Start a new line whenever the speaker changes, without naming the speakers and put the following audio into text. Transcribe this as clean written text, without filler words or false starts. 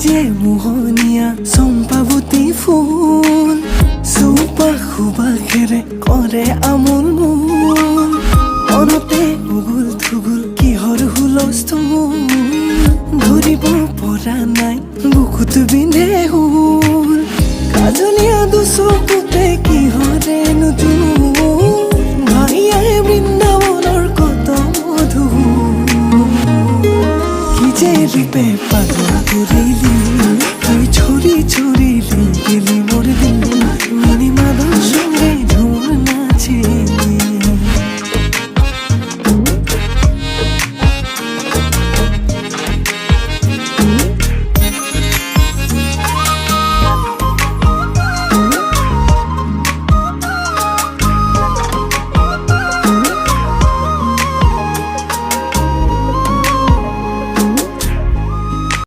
যে মোহনীয়া চম্পাৱতী ফুল চৌপা সুবাসেৰে কৰে আমোল মোল মনতে উগুল থুগুল কিহৰ হুলস্থুল ধৰিব পৰা নাই বুকুত বিন্ধে হুল কাজলীয়া দুচকুতে কিহৰে নতুন ভাইয়াই বৃন্দাবনৰ কত মধু কি যে ৰূপে পাগল কৰিলি তই ছৰি ছৰি গেলি